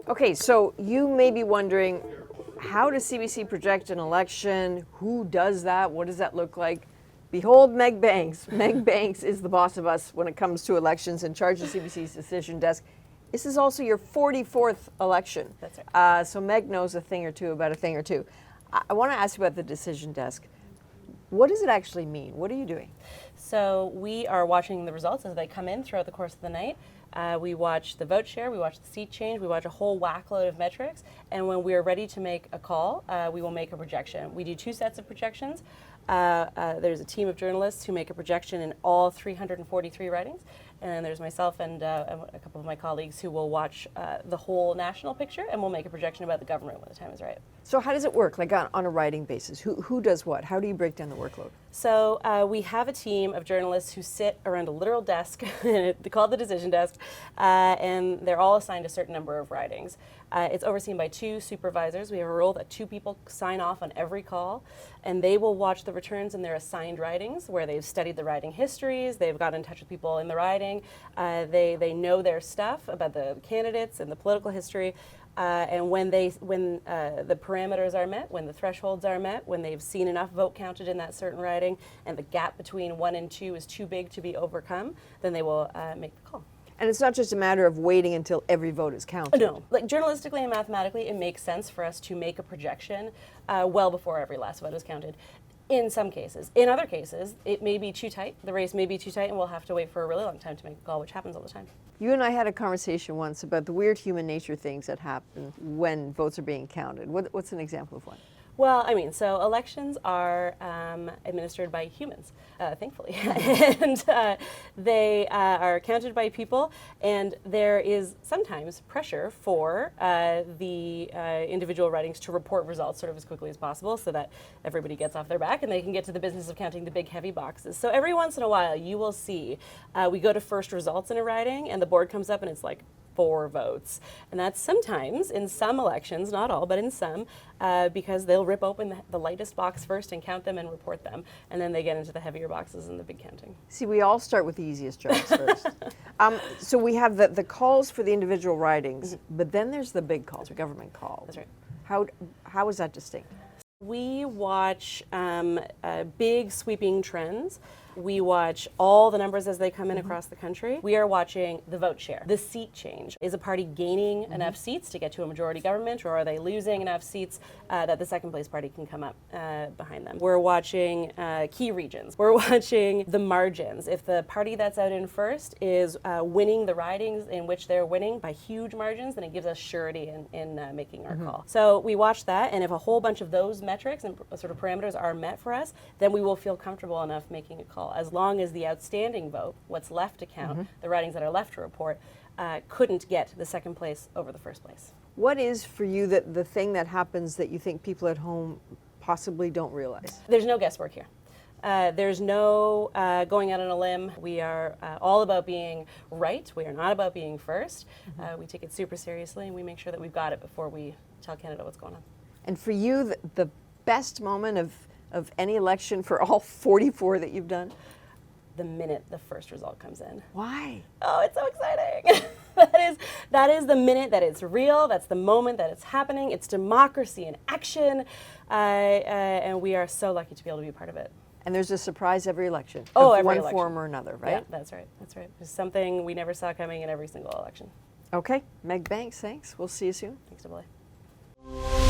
Okay, so you may be wondering, how does CBC project an election? Who does that? What does that look like? Behold Meg Banks. Meg Banks is the boss of us when it comes to elections, in charge of CBC's decision desk. This is also your 44th election. That's right. So Meg knows a thing or two about a thing or two. I want to ask you about the decision desk. What does it actually mean? What are you doing? So we are watching the results as they come in throughout the course of the night. We watch the vote share, we watch the seat change, we watch a whole whackload of metrics, and when we are ready to make a call, we will make a projection. We do two sets of projections. There's a team of journalists who make a projection in all 343 ridings, and then there's myself and a couple of my colleagues who will watch the whole national picture, and we'll make a projection about the government when the time is right. So how does it work, like on a riding basis? Who does what? How do you break down the workload? So we have a team of journalists who sit around a literal desk, they call it the decision desk, and they're all assigned a certain number of ridings. It's overseen by two supervisors. We have a rule that two people sign off on every call, and they will watch the returns in their assigned ridings, where they've studied the riding histories, they've got in touch with people in the riding, they know their stuff about the candidates and the political history. And when the parameters are met, when the thresholds are met, when they've seen enough vote counted in that certain riding, and the gap between 1 and 2 is too big to be overcome, then they will make the call. And it's not just a matter of waiting until every vote is counted. No, like journalistically and mathematically, it makes sense for us to make a projection well before every last vote is counted. In some cases. In other cases, it may be too tight. The race may be too tight, and we'll have to wait for a really long time to make a call, which happens all the time. You and I had a conversation once about the weird human nature things that happen when votes are being counted. What's an example of one? Well, I mean, so elections are administered by humans, thankfully, and they are counted by people, and there is sometimes pressure for the individual ridings to report results sort of as quickly as possible so that everybody gets off their back and they can get to the business of counting the big heavy boxes. So every once in a while you will see, we go to first results in a riding and the board comes up and it's like 4 votes. And that's sometimes, in some elections, not all, but in some, because they'll rip open the lightest box first and count them and report them. And then they get into the heavier boxes and the big counting. See, we all start with the easiest jobs first. So we have the calls for the individual ridings, but then there's the big calls, government calls. That's right. How is that distinct? We watch big sweeping trends. We watch all the numbers as they come in across the country. We are watching the vote share, the seat change. Is a party gaining enough seats to get to a majority government, or are they losing enough seats that the second place party can come up behind them? We're watching key regions. We're watching the margins. If the party that's out in first is winning the ridings in which they're winning by huge margins, then it gives us surety in making our call. So we watch that, and if a whole bunch of those metrics and sort of parameters are met for us, then we will feel comfortable enough making a call. As long as the outstanding vote, what's left to count, the ridings that are left to report, couldn't get the second place over the first place. What is for you the thing that happens that you think people at home possibly don't realize? There's no guesswork here. There's no going out on a limb. We are all about being right. We are not about being first. We take it super seriously, and we make sure that we've got it before we tell Canada what's going on. And for you, the best moment of any election for all 44 that you've done? The minute the first result comes in. Why? Oh, it's so exciting. that is the minute that it's real. That's the moment that it's happening. It's democracy in action. And we are so lucky to be able to be a part of it. And there's a surprise every election. Oh, of every one election. form or another, right? Yeah, that's right. That's right. It's something we never saw coming in every single election. Okay. Meg Banks, thanks. We'll see you soon. Thanks, Double A.